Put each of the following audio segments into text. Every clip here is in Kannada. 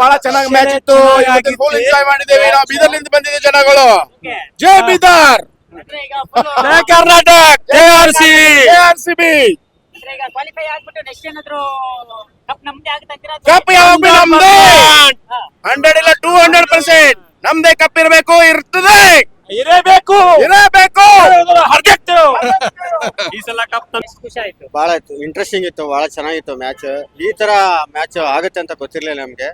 ಬಹಳ ಚೆನ್ನಾಗಿ ಮ್ಯಾಚ್ ಇತ್ತು. ಫುಲ್ ಎಂಜಾಯ್ ಮಾಡಿದ್ದೇವೆ. ನಾವು ಬೀದರ್ನಿಂದ ಬಂದಿದ್ದ ಜನಗಳು. ಜೈ ಬೀದರ್, ಜೈ ಕರ್ನಾಟಕ, ಜೈ ಆರ್ಸಿಬಿ. ಕಪ್ ಯಾವಾಗ್ಲೂ ನಮ್ದೇ, 100 ಇಲ್ಲ 200% ನಮ್ದೇ ಕಪ್ ಇರಬೇಕು, ಇರ್ತದೆ, ಇರಬೇಕು. ಈ ಸಲ ಕಪ್ ಖುಷಿ ಆಯ್ತು. ಬಹಳ ಇಂಟ್ರೆಸ್ಟಿಂಗ್ ಇತ್ತು, ಬಹಳ ಚೆನ್ನಾಗಿತ್ತು ಮ್ಯಾಚ್. ಈ ತರ ಮ್ಯಾಚ್ ಆಗುತ್ತೆ ಅಂತ ಗೊತ್ತಿರ್ಲಿಲ್ಲ ನಮ್ಗೆ.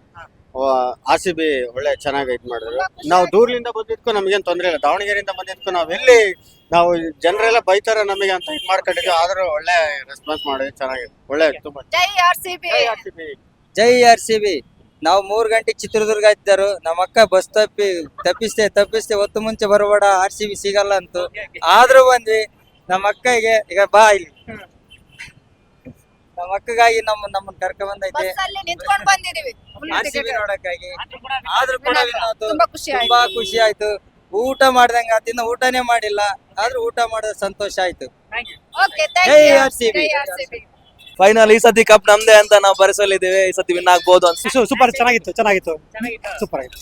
RCB ಒಳ್ಳೆ ಚೆನ್ನಾಗಿ ಇದ್ ಮಾಡಿದ್ರು. ನಾವು ದೂರ್ಲಿಂದ ಬಂದಿದ್ಕು ನಮ್ಗೇನ್ ತೊಂದ್ರೆ ಇಲ್ಲ, ದಾವಣಗೆರೆಯಿಂದ ಬಂದಿದ್ಕು ನಾವು ಜನರೆಲ್ಲ ಬೈತಾರ ನಮಗೆ ಅಂತ ಇದ್ ಮಾಡ್ಕೊಂಡಿದ್ವಿ. ಆದ್ರೂ ಒಳ್ಳೆ ರೆಸ್ಪಾನ್ಸ್ ಮಾಡಿದ್ವಿ, ಚೆನ್ನಾಗಿದೆ, ಒಳ್ಳೆ ತುಂಬಾ. ಜೈ ಜೈ ಆರ್ಸಿಬಿ. ನಾವು 3 ಗಂಟೆಗೆ ಚಿತ್ರದುರ್ಗ ಇದ್ದರು. ನಮ್ಮ ಅಕ್ಕ ಬಸ್ ತಪ್ಪಿಸ್ತೆ ಹೊತ್ತು ಮುಂಚೆ ಬರಬೇಡ, RCB ಸಿಗಲ್ಲ ಅಂತು. ಆದ್ರೂ ಬಂದ್ವಿ. ನಮ್ಮ ಅಕ್ಕಗೆ ಈಗ ಬಾ ಇಲ್ಲಿ, ನಮ್ಮ ಅಕ್ಕಗಾಗಿ ನಮ್ಮನ್ನ ಕರ್ಕೊಂಡ್ ಬಂದೈತೆ ನಿಂತ್ಕೊಂಡು ಬಂದಿದೀವಿ RCB ನೋಡಕ್ಕಾಗಿ. ಆದ್ರೂ ಕೂಡ ತುಂಬಾ ಖುಷಿ ಆಯ್ತು. ಊಟ ಮಾಡ್ದಂಗ ಆತಿಂದ ಊಟನೇ ಮಾಡಿಲ್ಲ, ಆದ್ರೂ ಊಟ ಮಾಡೋದು ಸಂತೋಷ ಆಯ್ತು. ಜೈ ಆರ್ಸಿಬಿ. ಫೈನಲ್ ಈ ಸತಿ ಕಪ್ ನಮ್ದೇ ಅಂತ ನಾವು ಭರವಸೆಯಲ್ಲಿದ್ದೇವೆ. ಈ ಸತಿ ವಿನ್ ಆಗ್ಬೋದು ಅಂತ. ಸೂಪರ್ ಚೆನ್ನಾಗಿತ್ತು ಸೂಪರ್ ಆಯ್ತು.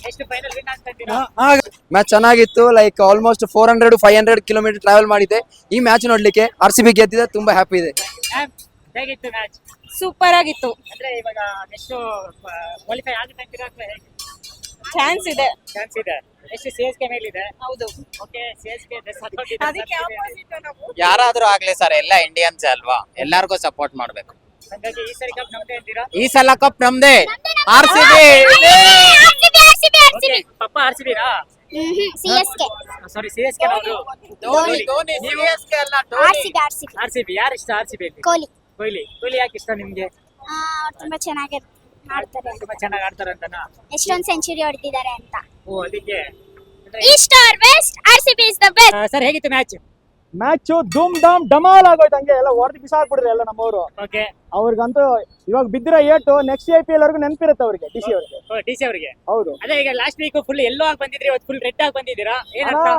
ಮ್ಯಾಚ್ ಚೆನ್ನಾಗಿತ್ತು. ಲೈಕ್ ಆಲ್ಮೋಸ್ಟ್ 400-500 ಕಿಲೋಮೀಟರ್ ಟ್ರಾವೆಲ್ ಮಾಡಿದೆ ಈ ಮ್ಯಾಚ್ ನೋಡ್ಲಿಕ್ಕೆ. RCB ಗೆದ್ದಿದೆ, ತುಂಬಾ ಹ್ಯಾಪಿ ಇದೆ. ಹೇಗಿತ್ತು ಮ್ಯಾಚ್? ಸೂಪರ್ ಆಗಿತ್ತು. ಅಂದ್ರೆ ಇವಾಗ ಎಷ್ಟು ಕ್ವಾಲಿಫೈ ಆಗುತ್ತೆ ಅಂತೀರಾ ಅಥವಾ ಹೇಗೆ? ಚಾನ್ಸ್ ಇದೆ. ಎಷ್ಟು CSK ಮೇಲಿದೆ? ಹೌದು. ಓಕೆ, CSK ಅದಕ್ಕೆ ಆಪೋಸಿಟ್ ನಾವು. ಯಾರಾದ್ರೂ ಆಗ್ಲಿ ಸರ್, ಎಲ್ಲ ಇಂಡಿಯನ್ಸ್ ಅಲ್ವಾ, ಎಲ್ಲಾರ್ಗೂ ಸಪೋರ್ಟ್ ಮಾಡ್ಬೇಕು. ಹಾಗಾಗಿ ಈ ಸರಿ ಕಪ್ ನಮ್ದೇ ಅಂತೀರಾ? ಈ ಸಲ ಕಪ್ ನಮ್ದೇ. RCB. ಪಪ್ಪ RCB ರಾ? CSK. ಸಾರಿ, CSK ಅವರು. ನೀವು RCB. ಯಾರು ಇಷ್ಟ RCB ಅಲ್ಲಿ? ಕೊಹ್ಲಿ ಯಾಕೆ ಇಷ್ಟ ನಿಮ್ಗೆ? ತುಂಬಾ ಚೆನ್ನಾಗಿ ಆಡ್ತಾರೆ. ತುಂಬಾ ಚೆನ್ನಾಗಿ ಆಡ್ತಾರೆ ಅಂತನಾ? ಎಷ್ಟೊಂದು ಸೆಂಚುರಿ ಹೊಡೆದಿದ್ದಾರೆ ಅಂತ. ಓ, ಅದಕ್ಕೆ. East or west, RCB is the best. Sir, ಹೇಗಿತ್ತು ಮ್ಯಾಚ್? ಮ್ಯಾಚ್ ಧೂಮ್ ಧಾಮ್ ಡಮಾಲ್ ಆಗೋಯ್ತು. ಹಂಗೆ ಎಲ್ಲ ಹೊಡೆದು ಬಿಸಾಕ್ಬಿಡ್ರಿ ಎಲ್ಲ ನಮ್ಮವರು. ಓಕೆ. ಅವ್ರಿಗಂತೂ ಇವಾಗ ಬಿದ್ದಿರೋ ಏಟು ನೆಕ್ಸ್ಟ್ IPL ವರ್ಗು ನೆನಪಿರುತ್ತೆ ಅವ್ರಿಗೆ, DC ಅವರಿಗೆ. ಹೌದು. ಅದೇ ಈಗ ಲಾಸ್ಟ್ ವೀಕ್ ಫುಲ್ ಯೆಲ್ಲೋ ಆಗಿ ಬಂದಿದ್ರಿ, ಇವತ್ತು ಫುಲ್ ರೆಡ್ ಆಗಿ ಬಂದಿದ್ದೀರಾ, ಏನಂತ?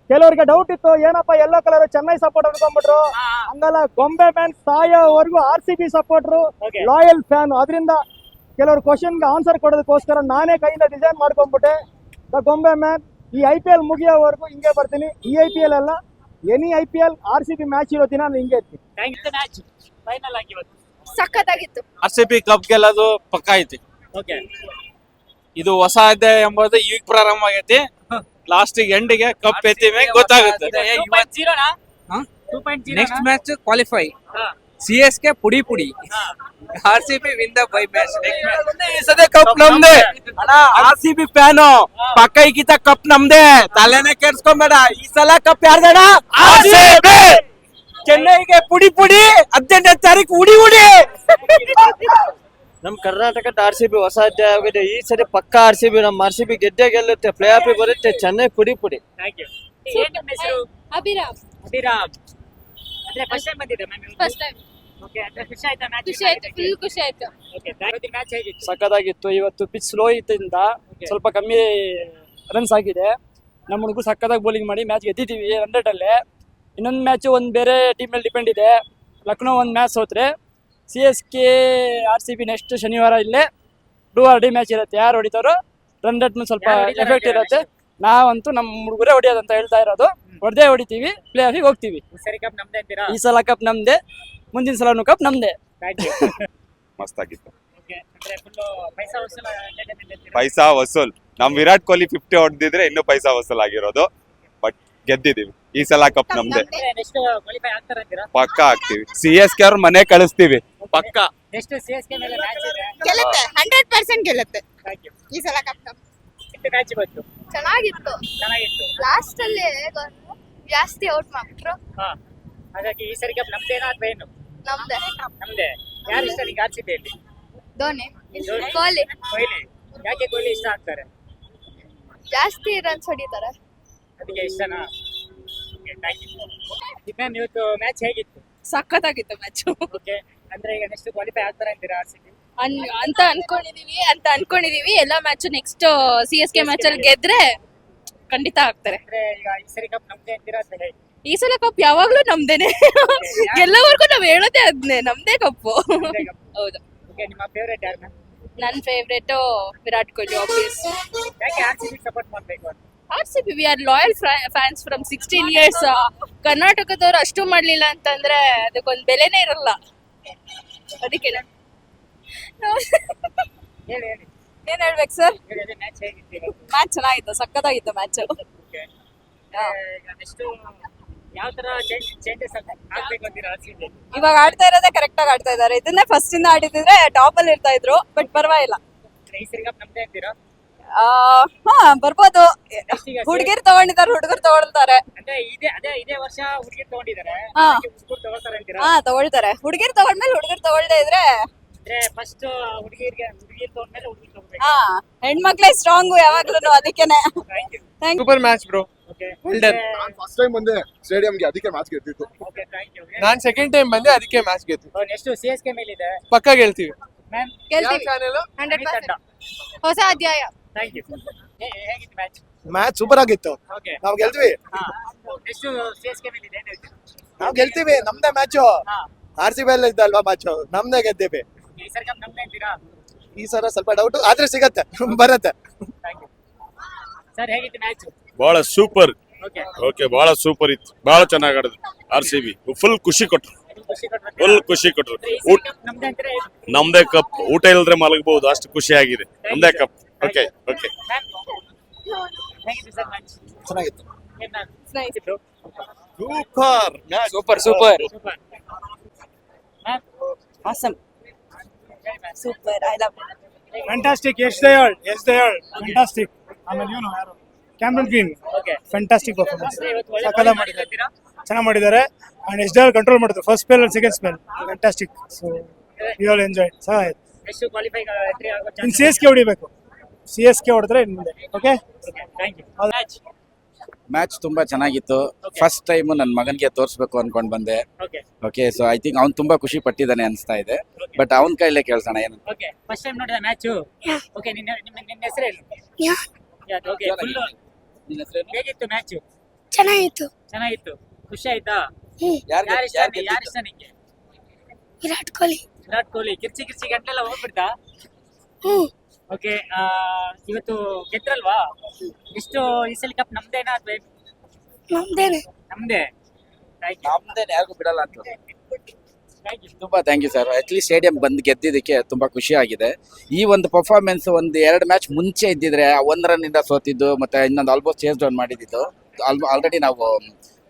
ಕೆಲವರಿಗೆ ಡೌಟ್ ಇತ್ತು, ಏನಪ್ಪ ಯೆಲ್ಲೋ ಕಲರ್ ಚೆನ್ನೈ ಸಪೋರ್ಟ್ ಅನ್ಕೊಂಡ್ಬಿಟ್ರು. ಹಂಗಲ್ಲ, ಗೊಂಬೆ ಫ್ಯಾನ್ ಸಾಯೋವರೆಗೂ RCB ಸಪೋರ್ಟ್ರು, ಲಾಯಲ್ ಫ್ಯಾನ್. ಅದರಿಂದ ಕೆಲವರು ಕ್ವಶನ್ಗೆ ಆನ್ಸರ್ ಕೊಡೋದಕ್ಕೋಸ್ಕರ ನಾನೇ ಕೈಯಿಂದ ಡಿಸೈನ್ ಮಾಡ್ಕೊಂಡ್ಬಿಟ್ಟೆ ದ ಗೊಂಬೆ ಮ್ಯಾನ್. ಈ IPL ಮುಗಿಯೋವರೆಗೂ ಹಿಂಗೆ ಬರ್ತೀನಿ. ಈ IPL ಅಲ್ಲ, ಎನಿ IPL RCB ಮ್ಯಾಚ್ ಇರೋ ದಿನ ನಾನು ಹಿಂಗೆ ಇರ್ತೀನಿ. ಮ್ಯಾಚ್ ಫೈನಲ್ ಆಗಿ ಇವತ್ತು ಸಖತ್ತಾಗಿತ್ತು. RCB ಕಪ್ ಗೆಲ್ಲೋದು ಪಕ್ಕ ಐತಿ. ಓಕೆ. ಇದು ಹೊಸ ಅಧ್ಯಾಯ ಎಂಬುದು ಈಗ ಪ್ರಾರಂಭ ಆಗೈತಿ. ಲಾಸ್ಟ್ ಎಂಡಿಗೆ ಕಪ್ ಎತ್ತಿವೆ ಗೊತ್ತಾಗುತ್ತೆ. 2.0 ನಾ? 2.0 ನೆಕ್ಸ್ಟ್ ಮ್ಯಾಚ್ ಕ್ವಾಲಿಫೈ. CSK ಪುಡಿ RCB win the by match. ಈ ಸತಿ ಕಪ್ ನಮ್ದೇ. RCB ಫ್ಯಾನು ಪಕ್ಕ ಈಗಿತ ಕಪ್ ನಮ್ದೇ, ತಲೆನೇ ಕೆಡ್ಸ್ಕೊಂಬೇಡ. ಈ ಸಲ ಕಪ್ ಯಾರ್ದಣ? RCB. ಚೆನ್ನೈಗೆ ಪುಡಿ 18ನೇ ತಾರೀಕು ಉಡಿ. ನಮ್ ಕರ್ನಾಟಕದ RCB ಹೊಸ ಅಧ್ಯಾಯ ಆಗಿದೆ. ಈ ಸರಿ ಪಕ್ಕ RCB, ನಮ್ಮ RCB ಗೆದ್ದೇ ಗೆಲ್ಲುತ್ತೆ, ಪ್ಲೇ ಆಫ್ ಬರುತ್ತೆ. ಚೆನ್ನೈ ಪುಡಿ. Thank you. ಏನು ನಿಮ್ಮ ಹೆಸರು? ಅಭಿರಾಮ್. ಅಂದ್ರೆ ಫಸ್ಟ್ ಟೈಮ್ ಬಂದಿದ್ದೆ ಮ್ಯಾಮ್? First time. ಓಕೆ. ಅಂದ್ರೆ ಖುಷಿ ಆಯ್ತಾ ಮ್ಯಾಚ್? ಖುಷಿ ಆಯ್ತು, ಫುಲ್ ಖುಷಿ ಆಯ್ತು. ಓಕೆ. ಮ್ಯಾಚ್ ಹೇಗಿತ್ತು? ಸಕ್ಕದಾಗಿತ್ತು. ಇವತ್ತು ಪಿಚ್ ಸ್ಲೋ ಇದ್ದರಿಂದ ಸ್ವಲ್ಪ ಕಮ್ಮಿ ರನ್ಸ್ ಆಗಿದೆ. ನಮ್ಮ ಹುಡುಗರು ಸಕ್ಕದಾಗಿ ಬೌಲಿಂಗ್ ಮಾಡಿ ಮ್ಯಾಚ್ ಗೆದ್ದಿದ್ದೀವಿ 100 ಅಲ್ಲೇ. ಇನ್ನೊಂದು ಮ್ಯಾಚ್ ಒಂದು ಬೇರೆ ಟೀಮ್ ಮೇಲೆ ಡಿಪೆಂಡ್ ಇದೆ. ಲಕ್ನೋ ಒಂದು ಮ್ಯಾಚ್ ಸೋತ್ರೆ CSK RCB ನೆಕ್ಸ್ಟ್ ಶನಿವಾರ ಇಲ್ಲೇ ಡೂ ಆರ್ ಡಿ ಮ್ಯಾಚ್ ಇರುತ್ತೆ. ಯಾರು ಹೊಡಿತಾರೋ ರನ್ ರೇಟ್ ಮೇಲೆ ಸ್ವಲ್ಪ ಎಫೆಕ್ಟ್ ಇರುತ್ತೆ. ನಾವಂತೂ ನಮ್ಮ ಹುಡುಗರೇ ಹೊಡಿಯೋದಂತ ಹೇಳ್ತಾ ಇರೋದು. ಹೊಡಿತೀವಿ, ಪ್ಲೇ ಆಫಿಗೆ ಹೋಗ್ತೀವಿ. ಸರಿ, ಕಪ್ ನಮ್ದೇ ಅಂತೀರಾ? ಈ ಸಲ ಕಪ್ ನಮ್ದೇ, ಮುಂದಿನ ಸಲನೂ ಕಪ್ ನಮ್ದೇ. Thank you. ಮಸ್ತಾಗಿತ್ತು. ಓಕೆ. ಅಂದ್ರೆ ಫುಲ್ ಪೈಸಾ ವಸೂಲ್ entertainment ಅಂತೀರಾ? ಪೈಸಾ ವಸೂಲ್. ನಮ್ ವಿರಾಟ್ ಕೊಹ್ಲಿ 50 ಹೊಡೆದಿದ್ರೆ ಇನ್ನೂ ಪೈಸಾ ವಸೂಲ್ ಆಗಿರೋದು. ಬಟ್ ಗೆದ್ದಿದೀವಿ. ಈ ಸಲ ಕಪ್ ನಮ್ದೇ. ನೆಕ್ಸ್ಟ್ ಕ್ವಾಲಿಫೈ ಆಗ್ತಾರೆ ಅಂತೀರಾ? ಪಕ್ಕ ಆಗ್ತೀವಿ. CSK ಅವ್ರ ಮನೆ ಕಳಿಸ್ತೀವಿ ಪಕ್ಕ. ನೆಕ್ಸ್ಟ್ CSK ಮೇಲೆ ಮ್ಯಾಚ್ ಇದೆ. ಗೆಲ್ಲುತ್ತೆ, 100% ಗೆಲ್ಲುತ್ತೆ ಥ್ಯಾಂಕ್ ಯು. ಈ ಸಲ ಕಪ್. ಮ್ಯಾಚ್ ಇವತ್ತು ಚೆನ್ನಾಗಿತ್ತು. ಲಾಸ್ಟ್ ಅಲ್ಲಿ ಜಾಸ್ತಿ ಔಟ್ ಮಾಡ್ಬಿಟ್ರು. ಹಾಗಾಗಿ ಈ ಸರಿ ಕಪ್ ನಮ್ದೇನಾ ಅಥವಾ ಏನು? ನಮ್ದೇ. ಯಾರು ಇಷ್ಟ ನಿಂಗೆ RCB ಅಲ್ಲಿ? ಧೋನಿ, ಕೊಹ್ಲಿ. ಯಾಕೆ ಕೊಹ್ಲಿ ಇಷ್ಟ ಆಗ್ತಾರೆ? ಜಾಸ್ತಿ ರನ್ಸ್ ಹೊಡಿತಾರೆ, ಅದಕ್ಕೆ ಇಷ್ಟನಾ? Thank you. ಮ್ಯಾಮ್, ಇವತ್ತು ಮ್ಯಾಚ್ ಹೇಗಿತ್ತು? ಸಖತ್ತಾಗಿತ್ತು ಮ್ಯಾಚ್. ಓಕೆ. ಅಂದ್ರೆ ಈಗ ನೆಕ್ಸ್ಟ್ ಕ್ವಾಲಿಫೈ ಆಗ್ತಾರೆ ಅಂತೀರಾ RCB? ಅಂತ ಅನ್ಕೊಂಡಿದೀವಿ. ಎಲ್ಲಾ ಮ್ಯಾಚ್ ನೆಕ್ಸ್ಟ್ CSK ಮ್ಯಾಚ್ ಅಲ್ಲಿ ಗೆದ್ರೆ ಖಂಡಿತ ಆಗ್ತಾರೆ. ಅಂದ್ರೆ ಈಗ ಈ ಸರಿ ಕಪ್ ನಮ್ದೇ ಅಂತೀರಾ ಅಥವಾ ಹೇಗೆ? ಈ ಸಲ ಕಪ್ ಯಾವಾಗ್ಲೂ ನಮ್ದೇನೆ. ಗೆಲ್ಲವರೆಗೂ ನಾವ್ ಹೇಳೋದೇ ಅದ್ನೇ, ನಮ್ದೇ ಕಪ್ಪು. ಹೌದು. ಓಕೆ. ನಿಮ್ಮ ಫೇವರೇಟ್ ಯಾರು ಮ್ಯಾಮ್? ನನ್ನ ಫೇವ್ರೇಟ್ ವಿರಾಟ್ ಕೊಹ್ಲಿ ಆಬ್ವಿಯಸ್. ಯಾಕೆ ಆರ್ಸಿಬಿ ಸಪೋರ್ಟ್ ಮಾಡ್ಬೇಕು ಅಂತ? RCB we are loyal fans from 16 years. ಕರ್ನಾಟಕದವ್ರು ಅಷ್ಟು ಮಾಡ್ಲಿಲ್ಲ ಅಂತಂದ್ರೆ ಅದಕ್ಕೊಂದು ಬೆಲೆನೇ ಇರಲ್ಲ. ಅದಕ್ಕೆ ಹೇಳಿ ಹೇಳಿ ಏನ್ ಹೇಳ್ಬೇಕು ಸರ್? ಹೇಳಿ ಮ್ಯಾಚ್ ಹೇಗಿತ್ತು ಇವತ್ತು? ಮ್ಯಾಚ್ ಚೆನ್ನಾಗಿತ್ತು, ಸಕ್ಕತ್ತಾಗಿತ್ತು ಮ್ಯಾಚ್. Okay. ಈಗ ನೆಕ್ಸ್ಟ್ ಯಾವ ತರ ಚೇಂಜಸ್ ಆಗ್ಬೇಕು ಅಂತೀರಾ ಆರ್ಸಿಬಿ? ಇವಾಗ ಆಡ್ತಾ ಇರೋದೇ ಕರೆಕ್ಟ್ ಆಗಿ ಆಡ್ತಾ ಇದಾರೆ. ಇದನ್ನೇ ಫಸ್ಟ್ ಇಂದ ಆಡಿದ್ರೆ ಟಾಪ್ ಅಲ್ಲಿ ಇರ್ತಾ ಇದ್ರು, ಬಟ್ ಪರವಾಗಿಲ್ಲ. ಈ ಸರಿ ಕಪ್ ನಮ್ದೇ ಅಂತೀರಾ? ಹಾ ಬರ್ಬೋದು. ಹುಡುಗಿರ್ ತಗೊಂಡಿದ್ದಾರೆ, ಹುಡುಗರು ತಗೊಳ್ತಾರೆ. ಅಂದ್ರೆ ಇದೇ ವರ್ಷ ಹುಡುಗಿರ್ ತಗೊಂಡಿದ್ದಾರೆ, ಹಾ. ಹುಡುಗರು ತಗೋತಾರೆ ಅಂತೀರಾ? ಹಾ ತಗೊಳ್ತಾರೆ. ಹುಡುಗಿರ್ ತಗೊಂಡ್ಮೇಲೆ ಹುಡುಗರು ತಗೊಳ್ದೇ ಇದ್ರೆ ಅಂದ್ರೆ ಫಸ್ಟ್ ಹುಡುಗಿರ್ ತಗೊಂಡ್ಮೇಲೆ ಹುಡುಗರು ತಗೋಬೇಕು. ಹಾ ಹೆಣ್ಮಕ್ಳೇ ಸ್ಟ್ರಾಂಗು ಯಾವಾಗ್ಲೂ. ಅದಕ್ಕೇನೆ thank you. Super match bro. Okay Well done. First time ಬಂದೆ ಸ್ಟೇಡಿಯಂಗೆ, ಅದಕ್ಕೆ ಮ್ಯಾಚ್ ಗೆದ್ದಿತ್ತು. Okay thank you. ನಾನ್ ಸೆಕೆಂಡ್ ಟೈಮ್ ಬಂದೆ, ಅದಕ್ಕೆ ಮ್ಯಾಚ್ ಗೆದ್ದು ನೆಕ್ಸ್ಟ್ CSK ಮೇಲಿದೆ ಪಕ್ಕ ಗೆಲ್ತೀವಿ. ಮ್ಯಾಮ್. ಗೆಲ್ತೀವಿ. ಚಾನೆಲ್ 100% ಹೊಸ ಅಧ್ಯಾಯ. Thank you. ಹೇಗಿತ್ತು ಮ್ಯಾಚ್? ಮ್ಯಾಚ್ ಸೂಪರ್ ಆಗಿತ್ತು. ಓಕೆ ನಾವು ಗೆಲ್ತೀವಿ, ಹಾ. ನೆಕ್ಸ್ಟ್ CSK ಮೇಲಿದೆ ಏನು ಹೇಳ್ತೀರಾ? ನಾವು ಗೆಲ್ತೀವಿ. ನಮ್ದೇ ಮ್ಯಾಚು. ಹಾ. RCB ಅಲ್ಲಿ ಇದ್ದಲ್ವಾ ಮ್ಯಾಚು, ನಮ್ದೇ ಗೆದ್ದೀವಿ. ಈ ಸರಿ ಕಪ್ ನಮ್ದೇ ಅಂತೀರಾ? ಈ ಸಲ ಸ್ವಲ್ಪ ಡೌಟ್ ಆದ್ರೆ ಸಿಗತ್ತೆ, ಬರತ್ತೆ. Thank you. ಸರ್ ಹೇಗಿತ್ತು ಮ್ಯಾಚ್? ಬಹಳ ಸೂಪರ್. ಓಕೆ ಓಕೆ, ಬಹಳ ಸೂಪರ್ ಇತ್ತು, ಬಹಳ ಚೆನ್ನಾಗಿ ಆಡಿದ್ರು. RCB ಫುಲ್ ಖುಷಿ ಕೊಟ್ರು, ಖುಷಿ ಕೊಟ್ರು. ಫುಲ್ ಖುಷಿ ಕೊಟ್ರು. ಈ ಸರಿ ಕಪ್ ನಮ್ದೇ ಅಂತೀರಾ? ನಮ್ದೇ ಕಪ್, ಊಟ ಇಲ್ಲದ್ರೆ ಮಲಗಬಹುದು, ಅಷ್ಟು ಖುಷಿ ಆಗಿದೆ. ನಮ್ದೇ ಕಪ್. Okay okay. ಮ್ಯಾಮ್ ಹೇಗಿತ್ತು ಸರ್ ಮ್ಯಾಚ್? ಚೆನ್ನಾಗಿತ್ತು. ಏನ್ ಮ್ಯಾಮ್? ಚೆನ್ನಾಗಿತ್ತು. Super super super super. Ma'am awesome. Super. I love fantastic. S Dayal fantastic. ಆಮೇಲೆ ಇವನು ಯಾರು, Cameron Green, okay. Fantastic performance. ಅಂದ್ರೆ ಇವತ್ತು ಒಳ್ಳೆ ಸಕಲ bowling ಮಾಡಿದ್ದಾರೆ, ಅಂತೀರಾ? ಚೆನ್ನಾಗಿ ಮಾಡಿದ್ದಾರೆ. ಅಂಡ್ ಎಸ್ ದಯಾಳ್ ಕಂಟ್ರೋಲ್ ಮಾಡಿದ್ರು first spell and second spell. Fantastic. So we all enjoy. ಚೆನ್ನಾಗಿತ್ತು. ನೆಕ್ಸ್ಟ್ ಕ್ವಾಲಿಫೈ ಎಂಟ್ರಿ ಆಗೋ ಇನ್ನು ಚಾನ್ಸ್ CSK ಹೊಡಿಬೇಕು. CSK ಹೊಡೆದ್ರೆ ಇನ್ನು ಮುಂದೆ. Okay thank you. Match match ತುಂಬಾ ಚೆನ್ನಾಗಿತ್ತು. Okay. ಫಸ್ಟ್ ಟೈಮ್ ನನ್ನ ಮಗನಿಗೆ ತೋರಿಸ್ಬೇಕು ಅನ್ಕೊಂಡ್ ಬಂದೆ. Okay okay, so I think ಅವ್ನು ತುಂಬಾ ಖುಷಿ ಪಟ್ಟಿದ್ದಾನೆ ಅನ್ಸ್ತಾ ಇದೆ. ಬಟ್ ಅವನ ಕೈಲೇ ಕೇಳ್ಸೋಣ ಏನು. ಓಕೆ. ಫಸ್ಟ್ ಟೈಮ್ ನೋಡಿದ ಮ್ಯಾಚ್? ಓಕೆ. ನಿನ್ನ ಹೆಸರು ಏನು? ಯಾದ್? ಓಕೆ. ಫುಲ್ ಹೇಗಿತ್ತು ಮ್ಯಾಚ್? ಚೆನ್ನಾಗಿತ್ತು. ಚೆನ್ನಾಗಿತ್ತು. ಖುಷಿ ಆಯ್ತಾ? ಯಾರ್ ಯಾರು ಇಷ್ಟ ನಿಂಗೆ? ವಿರಾಟ್ ಕೊಹ್ಲಿ. ವಿರಾಟ್ ಕೊಹ್ಲಿ. ಕಿರ್ಚಿ ಗಂಟೆಲ್ಲ ಹೋಗ್ಬಿಡ್ತಾ? ಓಕೆ. ಇವತ್ತು ಗೆದ್ರಲ್ವಾ? ಎಷ್ಟು ಈ ಸಲ ಕಪ್ ನಮ್ದೇನಾ ಅಥವಾ ನಮ್ದೇನೆ. ನಮ್ದೇ? Thank you. ನಮ್ದೇನೆ, ಯಾರಿಗೂ ಬಿಡಲ್ಲ ಅಂತ. Thank you. ತುಂಬಾ thank you sir. At least stadium ಬಂದು ಗೆದ್ದಿದ್ದಕ್ಕೆ ತುಂಬಾ ಖುಷಿ ಆಗಿದೆ. ಈ ಒಂದು ಪರ್ಫಾರ್ಮೆನ್ಸ್ ಒಂದು 2 ಮ್ಯಾಚ್ ಮುಂಚೆ ಇದ್ದಿದ್ರೆ 1 ರನ್ ಇಂದ ಸೋತಿದ್ದು, ಮತ್ತೆ ಇನ್ನೊಂದು ಆಲ್ಮೋಸ್ಟ್ ಚೇಸ್ ಡೌನ್ ಮಾಡಿದ್ದು. ಆಲ್ರೆಡಿ ನಾವು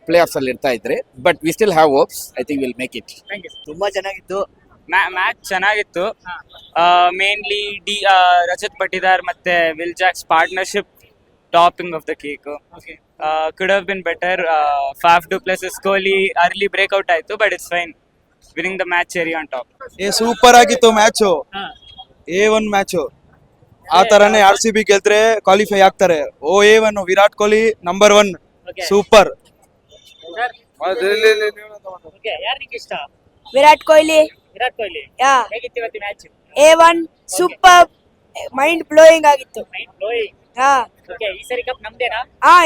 ಪ್ಲೇ ಆಫ್ಸ್ ಅಲ್ಲಿ ಇರ್ತಾ ಇದ್ರಿ. But we still have hopes. I think will make it. Thank you. ತುಂಬಾ ಚೆನ್ನಾಗಿತ್ತು. ಮ್ಯಾಚ್ ಚೆನ್ನಾಗಿತ್ತು. ಮೇನ್ಲಿ ರಜತ್ ಪಟಿದಾರ್ ಮತ್ತೆ Will Jacks partnership topping off the cake. Okay. could have been better. Faf du Plessis Kohli early breakout ಆಯ್ತು, but it's fine. Winning the match cherry on top. Super ಆಗಿತ್ತು ಮ್ಯಾಚು. ಹಾ. A1 match. ಆ ತರನೇ RCB ಗೆಲ್ದ್ರೆ ಕ್ವಾಲಿಫೈ ಆಗ್ತಾರೆ. A1 Virat Kohli number 1. Okay. Super. Sir okay. ಯಾರು ನಿಂಗೆ ಇಷ್ಟ? ವಿರಾಟ್ ಕೊಹ್ಲಿ. ವಿರಾಟ್ ಕೊಹ್ಲಿ. ಯಾ ಹೇಗಿತ್ತು ಇವತ್ತು match? A1 super. Mind blowing ಆಗಿತ್ತು. Mind blowing. ಹಾ ಓಕೆ. ಈ ಸರಿ ಕಪ್ ನಮ್ದೇನಾ?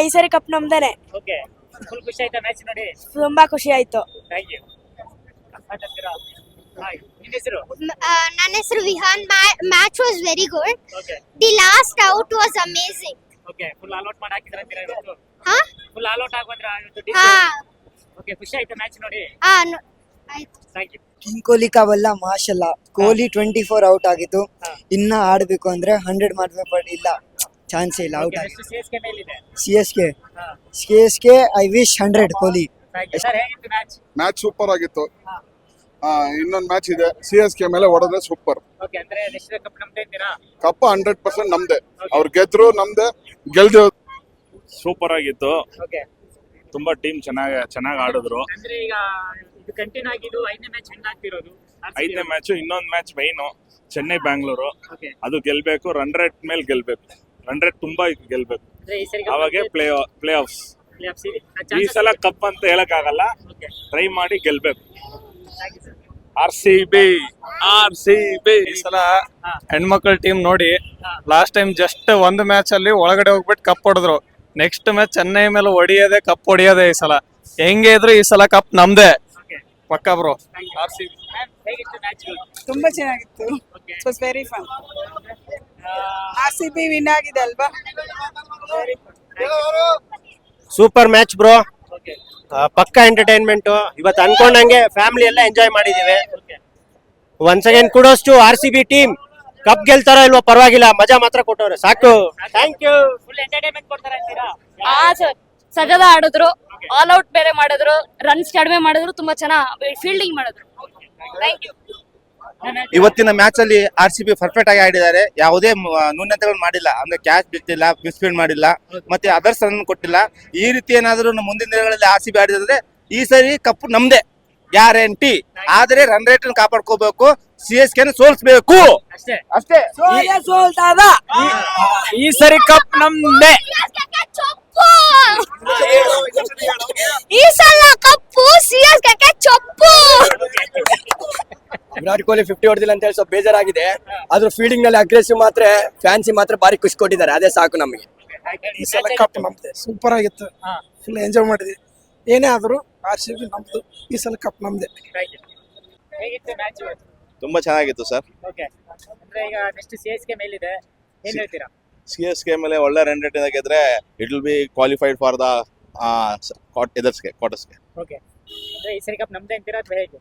ಈ ಸರಿ ಕಪ್ ನಮ್ದೇನೆ. ಓಕೆ. ಫುಲ್ ಖುಷಿ ಆಯ್ತಾ ಮ್ಯಾಚ್ ನೋಡಿ? ತುಂಬಾ ಖುಷಿ ಆಯ್ತು. Thank you. ಮಾತಾಡ್ತೀರಾ? ಹಾಯ್. ನಿನ್ನ ಹೆಸರು? ನನ್ನ ಹೆಸರು Vihaan. Match was very good. Okay. The last out was amazing. Okay. Full all out ಮಾಡಿ ಹಾಕಿದ್ರ ಅಂತೀರಾ ಇವತ್ತು? ಹಾ ಫುಲ್ ಆಲ್ ಔಟ್ ಆಗೋದ್ರ ಇವತ್ತು? ಹಾ ಓಕೆ. ಖುಷಿ ಆಯ್ತಾ ಮ್ಯಾಚ್ ನೋಡಿ? ಆಯ್ತು. Thank you. ಕಿಂಗ್ ಕೊಹ್ಲಿ का बल्ला माशाल्लाह. ಕೊಹ್ಲಿ 24 ಔಟ್ ಆಗಿತ್ತು. ಇನ್ನ ಆಡಬೇಕು ಅಂದ್ರೆ 100 ಮಾಡಬೇಕು, ಬಟ್ ಇಲ್ಲ, ಚಾನ್ಸ್ ಇಲ್ಲ, ಔಟ್ ಆಗಿದೆ. CSK ಮೇಲಿದೆ. CSK I wish 100 Kohli. Thank you. Sir ಹೇಗಿತ್ತು ಮ್ಯಾಚ್? ಮ್ಯಾಚ್ ಸೂಪರ್ ಆಗಿತ್ತು. ಇನ್ನೊಂದು ಮ್ಯಾಚ್ ಇದೆ, CSK ಮೇಲೆ ಹೊಡೆದ್ರೆ ಸೂಪರ್. ಓಕೆ. ಅಂದ್ರೆ ನೆಕ್ಸ್ಟ್ ಕಪ್ ನಮ್ದೇ ಅಂತೀರಾ? ಕಪ್ಪ 100% ನಮ್ದೆ. ಅವ್ರು ಗೆದ್ರು ನಮ್ದೆ, ಗೆಲ್ದು ಸೂಪರ್ ಆಗಿತ್ತು. ಓಕೆ. ತುಂಬಾ ಟೀಮ್ ಚೆನ್ನಾಗಿ ಆಡಿದ್ರು. ಅಂದ್ರೆ ಈಗ ಇದು ಕಂಟಿನ್ಯೂ ಆಗಿದ್ದು 5ನೇ ಮ್ಯಾಚ್ ವಿನ್ ಆಗ್ತಿರೋದು. 5ನೇ ಮ್ಯಾಚ್, ಇನ್ನೊಂದು ಮ್ಯಾಚ್ ಮೈನು ಚೆನ್ನೈ ಬ್ಯಾಂಗ್ಳೂರು. ಓಕೆ. ಅದು ಗೆಲ್ಬೇಕು, ರನ್ ರೇಟ್ ಮೇಲೆ ಗೆಲ್ಬೇಕು. ರನ್ ರೇಟ್ ತುಂಬಾ ಗೆಲ್ಬೇಕು, ಅಂದ್ರೆ ಈ ಸರಿ ಅವಾಗೆ ಪ್ಲೇ ಆಫ್ಸ್. ಈ ಈ ಸಲ ಕಪ್ ಅಂತ ಹೇಳಕ್ ಆಗಲ್ಲ, ಓಕೆ. ಟ್ರೈ ಮಾಡಿ ಗೆಲ್ಬೇಕು. Thank you sir. RCB ಈ ಸಲ ಹೆಣ್ಮಕ್ಳ ಟೀಮ್ ನೋಡಿ, ಲಾಸ್ಟ್ ಟೈಮ್ ಜಸ್ಟ್ ಒಂದು ಮ್ಯಾಚ್ ಅಲ್ಲಿ ಒಳಗಡೆ ಹೋಗ್ಬಿಟ್ಟು ಕಪ್ ಹೊಡೆದ್ರು. ನೆಕ್ಸ್ಟ್ ಮ್ಯಾಚ್ ಚೆನ್ನೈ ಮೇಲೆ ಹೊಡಿಯೋದೆ, ಕಪ್ ಹೊಡಿಯೋದೆ. ಈ ಸಲ ಹೆಂಗೆ ಇದ್ರು ಈ ಸಲ ಕಪ್ ನಮ್ದೇ ಓಕೆ. ಪಕ್ಕ bro. Thank you. RCB. Ma'am ಹೇಗಿತ್ತು ಮ್ಯಾಚ್? ತುಂಬಾ ಚೆನ್ನಾಗಿತ್ತು. It was very fun. RCB win ಆಗಿದೆ ಅಲ್ವಾ? Super match bro. ಪಕ್ಕಾ ಎಂಟರ್ಟೈನ್ಮೆಂಟ್. ಇವತ್ತು ಅನ್ಕೊಂಡಂಗೆ ಫ್ಯಾಮಿಲಿ ಎಲ್ಲ ಎಂಜಾಯ್ ಮಾಡಿದೀವಿ. Once again kudos to RCB team. Cup ಗೆಲ್ತಾರೋ ಇಲ್ವೋ ಪರವಾಗಿಲ್ಲ, ಮಜಾ ಮಾತ್ರ ಕೊಟ್ಟವ್ರೆ ಸಾಕು. Thank you. ಫುಲ್ ಎಂಟರ್ಟೈನ್ಮೆಂಟ್ ಕೊಡ್ತಾರೆ ಅಂತೀರಾ? ಸರ್ ಸಜದ ಆಡಿದ್ರು, ಆಲ್ ಔಟ್ ಬೇರೆ ಮಾಡಿದ್ರು, ರನ್ಸ್ ಕಡಿಮೆ ಮಾಡಿದ್ರು, ತುಂಬಾ ಚೆನ್ನಾಗಿ ಫೀಲ್ಡಿಂಗ್ ಮಾಡಿದ್ರು. Thank you. ಇವತ್ತಿನ ಮ್ಯಾಚ್ ಅಲ್ಲಿ RCB ಪರ್ಫೆಕ್ಟ್ ಆಗಿ ಆಡಿದ್ದಾರೆ. ಯಾವುದೇ ನ್ಯೂನತೆಗಳು ಮಾಡಿಲ್ಲ, ಅಂದ್ರೆ ಕ್ಯಾಚ್ ಬಿಟ್ಟಿಲ್ಲ, ಮಿಸ್ಫೀಲ್ಡ್ ಮಾಡಿಲ್ಲ, ಮತ್ತೆ ಅದರ್ಸ್ ರನ್ ಕೊಟ್ಟಿಲ್ಲ. ಈ ರೀತಿ ಏನಾದ್ರು ಮುಂದಿನ ದಿನಗಳಲ್ಲಿ RCB ಆಡಿದ್ರೆ ಈ ಸರಿ ಕಪ್ ನಮ್ದೇ ಗ್ಯಾರಂಟಿ. ಆದ್ರೆ ರನ್ ರೇಟ್ ಕಾಪಾಡ್ಕೋಬೇಕು, CSK ಸೋಲ್ಸ್ಬೇಕು ಅಷ್ಟೇ. ಈ ಸರಿ ಕಪ್ ನಮ್ದೇ. ಈ ಸಲ ಕಪ್ಪು CSK ಚೊಪ್ಪು. ವಿರಾಟ್ ಕೊಹ್ಲಿ 50 ಹೊಡೆದಿಲ್ಲ ಅಂತ ಹೇಳಿ ಸ್ವಲ್ಪ ಬೇಜಾರಾಗಿದೆ. ಆದ್ರೂ ಫೀಲ್ಡಿಂಗ್ ನಲ್ಲಿ ಅಗ್ರೆಸಿವ್ ಮಾತ್ರ ಫ್ಯಾನ್ಸಿ ಮಾತ್ರ ಬಾರಿ ಖುಷಿ ಕೊಟ್ಟಿದ್ದಾರೆ, ಅದೇ ಸಾಕು ನಮಗೆ. ಈ ಸಲ ಕಪ್ ನಮ್ದೆ. ಸೂಪರ್ ಆಗಿತ್ತು, ಫುಲ್ ಎಂಜಾಯ್ ಮಾಡಿದ್ವಿ. ಏನೇ ಆದ್ರೂ RCB ನಮ್ದು, ಈ ಸಲ ಕಪ್ ನಮ್ದೆ. ಹೇಗಿತ್ತು ಮ್ಯಾಚ್? ತುಂಬಾ ಚೆನ್ನಾಗಿತ್ತು ಸರ್. ಓಕೆ, ಅಂದ್ರೆ ಈಗ ನೆಕ್ಸ್ಟ್ CSK ಮೇಲಿದೆ, ಏನ್ ಹೇಳ್ತೀರಾ? CSK ಮೇಲೆ ಒಳ್ಳೆ ರನ್ ರೇಟ್ ಇಂದ ಗೆದ್ರೆ it will be qualified for the ಕ್ವಾರ್ಟರ್ಸ್ಗೆ. ಓಕೆ, ಅಂದ್ರೆ ಈ ಸರಿ ಕಪ್ ನಮ್ದೇ ಅಂತೀರಾ ಅಥವಾ ಹೇಗೆ?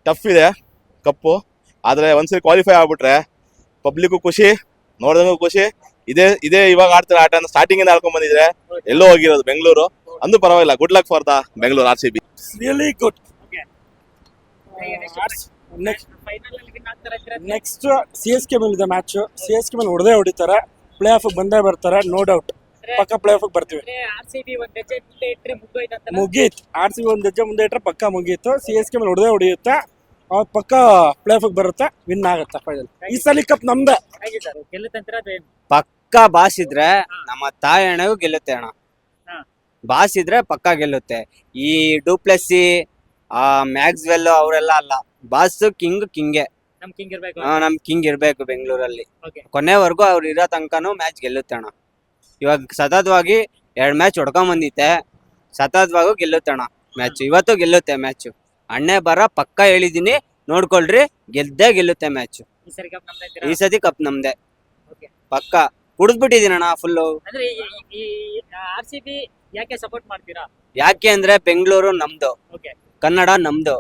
ಟಫ್ ಇದೆ ಕಪ್ಪು, ಆದ್ರೆ ಒಂದ್ಸರಿ ಕ್ವಾಲಿಫೈ ಆಗ್ಬಿಟ್ರೆ ಪಬ್ಲಿಕ್ಕು ಖುಷಿ, ನೋಡಿದಂಗೂ ಖುಷಿ. ಇದೇ ಇವಾಗ ಆಡ್ತಾರೆ ಆಟ ಸ್ಟಾರ್ಟಿಂಗ್ ಇಂದ ಆಡ್ಕೊಂಡ್ ಬಂದಿದ್ರೆ ಎಲ್ಲೋ ಹೋಗಿರೋದು ಬೆಂಗಳೂರು. ಅಂದು ಪರವಾಗಿಲ್ಲ, good luck for the Bengaluru RCB. Really good. Final ಅಲ್ಲಿ ವಿನ್ ಆಗ್ತಾರೆ ಅಂತೀರಾ? ನೆಕ್ಸ್ಟ್ CSK ಮೇಲಿದೆ ಮ್ಯಾಚ್. CSK ಮೇಲೆ ಹೊಡೆದಿದ್ದಾರೆ, ಪ್ಲೇ ಆಫ್ ಬಂದೇ ಬರ್ತಾರೆ, ನೋ ಡೌಟ್. ಪಕ್ಕ ಪ್ಲೇ ಆಫ್ ಬರ್ತೀವಿ. RCB ಒಂದ್ ಹೆಜ್ಜೆ ಮುಂದೆ ಇಟ್ರೆ ಮುಗ್ದೋಯ್ತು. ಮುಗೀತು. RCB ಒಂದ್ ಹೆಜ್ಜೆ ಮುಂದೆ ಇಟ್ರೆ ಪಕ್ಕ ಮುಗೀತು. CSK ಮೇಲೆ ಹೊಡೆಯುತ್ತೆ, ಅವ್ರು ಪಕ್ಕ ಪ್ಲೇ ಆಫ್ ಬರುತ್ತೆ, ವಿನ್ ಆಗುತ್ತೆ ಫೈನಲ್. ಈ ಸಲ ಕಪ್ ನಮ್ದೆ. ಗೆಲ್ಲುತ್ತಂತೀರಾ ಅಥವಾ ಏನು? ಪಕ್ಕ ಬಾಸ್ ಇದ್ರೆ ನಮ್ಮ ತಾಯಿ ಅಣ್ಣಗೂ ಗೆಲ್ಲುತ್ತೆ ಅಣ್ಣ. ಬಾಸ್ ಇದ್ರೆ ಪಕ್ಕ ಗೆಲ್ಲುತ್ತೆ. ಈ ಡೂಪ್ಲೆಸ್ಸಿ, ಮ್ಯಾಕ್ಸ್ವೆಲ್ ಅವರೆಲ್ಲ ಅಲ್ಲ. ಬಾಸ್ ಕಿಂಗೆ. ನಮ್ ಕಿಂಗ್ ಇರ್ಬೇಕು. ನಮ್ ಕಿಂಗ್ ಇರ್ಬೇಕು ಬೆಂಗಳೂರಲ್ಲಿ. Okay. ಕೊನೆವರೆಗೂ ಅವ್ರು ಇರೋ ತನಕನೂ ಮ್ಯಾಚ್ ಗೆಲ್ಲುತ್ತೆ ಅಣ್ಣ. ಇವಾಗ ಸತತವಾಗಿ 2 ಮ್ಯಾಚ್ ಹೊಡ್ಕೊಂಡ್ ಬಂದಿತ್ತೆ, ಸತತವಾಗೂ ಗೆಲ್ಲುತ್ತೆ ಅಣ್ಣ ಮ್ಯಾಚ್. ಇವತ್ತು ಗೆಲ್ಲುತ್ತೆ ಮ್ಯಾಚ್. ಅಣ್ಣೆ ಬರ ಪಕ್ಕ ಹೇಳಿದೀನಿ, ನೋಡ್ಕೊಳ್ರಿ, ಗೆದ್ದೇ ಗೆಲ್ಲುತ್ತೆ ಮ್ಯಾಚ್. ಈ ಸರಿ ಕಪ್ ನಮ್ದೇ ಅಂತೀರಾ? ಈ ಸತಿ ಕಪ್ ನಮ್ದೆ Okay. ಪಕ್ಕ. ಕುಡಿದ್ಬಿಟ್ಟಿದೀನಿ ಅಣ್ಣ ಫುಲ್ಲು. ಅಂದ್ರೆ ಈ RCB ಯಾಕೆ ಸಪೋರ್ಟ್ ಮಾಡ್ತೀರಾ? ಯಾಕೆ ಅಂದ್ರೆ ಬೆಂಗಳೂರು ನಮ್ದು, ಓಕೆ, ಕನ್ನಡ ನಮ್ದು,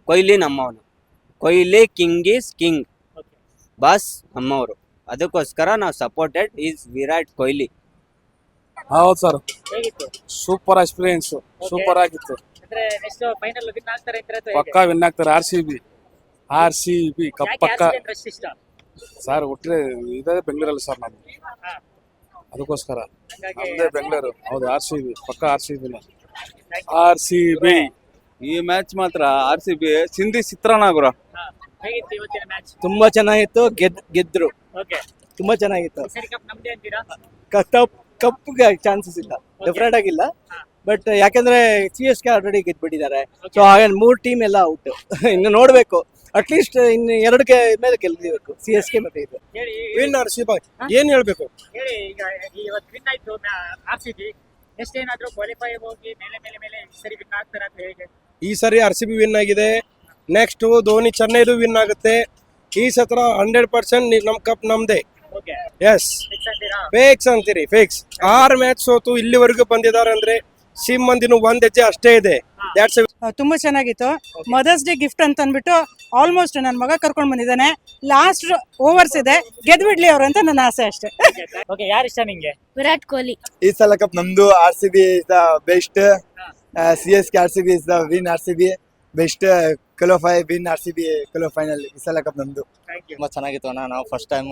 ಕೊಹ್ಲಿ ನಮ್ಮವನು. Kohli king is king, boss ನಮ್ಮವರು. ಅದಕ್ಕೋಸ್ಕರ ನಾವು ಸಪೋರ್ಟೆಡ್ ಈಸ್ ವಿರಾಟ್ ಕೊಹ್ಲಿ. ಹೌದು ಸರ್, ಹೇಗಿತ್ತು? ಸೂಪರ್ ಎಕ್ಸ್ಪೀರಿಯನ್ಸ್, ಸೂಪರ್ ಆಗಿತ್ತು. ಅಂದ್ರೆ ನೆಕ್ಸ್ಟ್ ಫೈನಲ್ ವಿನ್ ಆಗ್ತಾರೆ ಅಂತೀರಾ ಅಥವಾ ಪಕ್ಕ ವಿನ್ ಆಗ್ತಾರೆ RCB ಕಪ್ ಪಕ್ಕ. ರಶ್ ಇಷ್ಟ ಸರ್ ಒಟ್ಟರೆ ಇದೇ ಬೆಂಗಳೂರಲ್ಲಿ ಸರ್ ನಮ್ದು, ಅದಕ್ಕೋಸ್ಕರ ನಮ್ದೇ ಬೆಂಗಳೂರು. ಹೌದು, RCB ಪಕ್ಕ. RCB ಈ ಮ್ಯಾಚ್ ಮಾತ್ರ RCB ಸಿಂಧಿ ಚಿತ್ರಾನ್ನ ಗುರು. ಹೇಗಿತ್ತು ಇವತ್ತಿನ ಮ್ಯಾಚ್? ತುಂಬಾ ಚೆನ್ನಾಗಿತ್ತು, ಗೆದ್ರು. ಓಕೆ, ತುಂಬಾ ಚೆನ್ನಾಗಿತ್ತು. ಈ ಸರಿ ಕಪ್ ನಮ್ದೇ ಅಂತೀರಾ? ಕಪ್ಗೆ ಚಾನ್ಸಸ್ ಇಲ್ಲ, ಡೆಫಿನೆಟ್ ಆಗಿಲ್ಲ. ಬಟ್ ಯಾಕಂದ್ರೆ CSK ಆಲ್ರೆಡಿ ಗೆದ್ಬಿಟ್ಟಿದ್ದಾರೆ. ಸೊ ಹಾಗೆ 3 ಟೀಮ್ ಎಲ್ಲ ಔಟ್. ಇನ್ನು ನೋಡ್ಬೇಕು, ಅಟ್ಲೀಸ್ಟ್ ಇನ್ನು 2 ಮೇಲೆ ಗೆಲ್ಬೇಕು CSK ಮತ್ತೆ ಇದು. ಹೇಳಿ ವಿನ್ RCB ಏನ್ ಹೇಳ್ಬೇಕು ಹೇಳಿ. ಈಗ ಇವತ್ತು ವಿನ್ ಆಯ್ತು RCB, ನೆಕ್ಸ್ಟ್ ಏನಾದ್ರು ಕ್ವಾಲಿಫೈ ಹೋಗಿ ಮೇಲೆ ಈ ಸರಿ ವಿನ್ ಆಗ್ತಾರೆ ಅಂತ ಹೇಗೆ? ಈ ಸರಿ RCB ವಿನ್ ಆಗಿದೆ. ನೆಕ್ಸ್ಟ್ ಧೋನಿ ಚೆನ್ನೈದು ವಿನ್ ಆಗುತ್ತೆ. ಈ ಸತ್ರ 100% ನಮ್ ಕಪ್ ನಮ್ದೇ. Okay, yes. ಫಿಕ್ಸ್ ಅಂತೀರಾ? ಫಿಕ್ಸ್ ಅಂತೀರಿ, ಫಿಕ್ಸ್. 6 ಮ್ಯಾಚ್ ಸೋತು ಇಲ್ಲಿವರೆಗೂ ಬಂದಿದ್ದಾರೆ ಅಂದ್ರೆ ಸಿಮ್ ಮಂದಿನ 1 ಹೆಜ್ಜೆ ಅಷ್ಟೇ ಇದೆ. ತುಂಬಾ ಚೆನ್ನಾಗಿತ್ತು. ಮದರ್ಸ್ ಡೇ ಗಿಫ್ಟ್ ಅಂತ ಅಂದ್ಬಿಟ್ಟು ಆಲ್ಮೋಸ್ಟ್ ನನ್ನ ಮಗ ಕರ್ಕೊಂಡ್ ಬಂದಿದ್ದಾನೆ. ಲಾಸ್ಟ್ ಓವರ್ಸ್ ಇದೆ, ಗೆದ್ಬಿಡ್ಲಿ ಅವ್ರು ಅಂತ ನನ್ನ ಆಸೆ ಅಷ್ಟೇ. ಓಕೆ, ಯಾರು ಇಷ್ಟ ನಿಂಗೆ? ವಿರಾಟ್ ಕೊಹ್ಲಿ. ಈ ಸಲ ಕಪ್ ನಮ್ದು. RCB is the best. CSK RCB is the win. RCB best. Qualify win RCB final. ಈ ಸಲ ಕಪ್ ನಮ್ದು. ತುಂಬಾ ಚೆನ್ನಾಗಿತ್ತು ಅಣ್ಣ. ನಾವು ಫಸ್ಟ್ ಟೈಮ್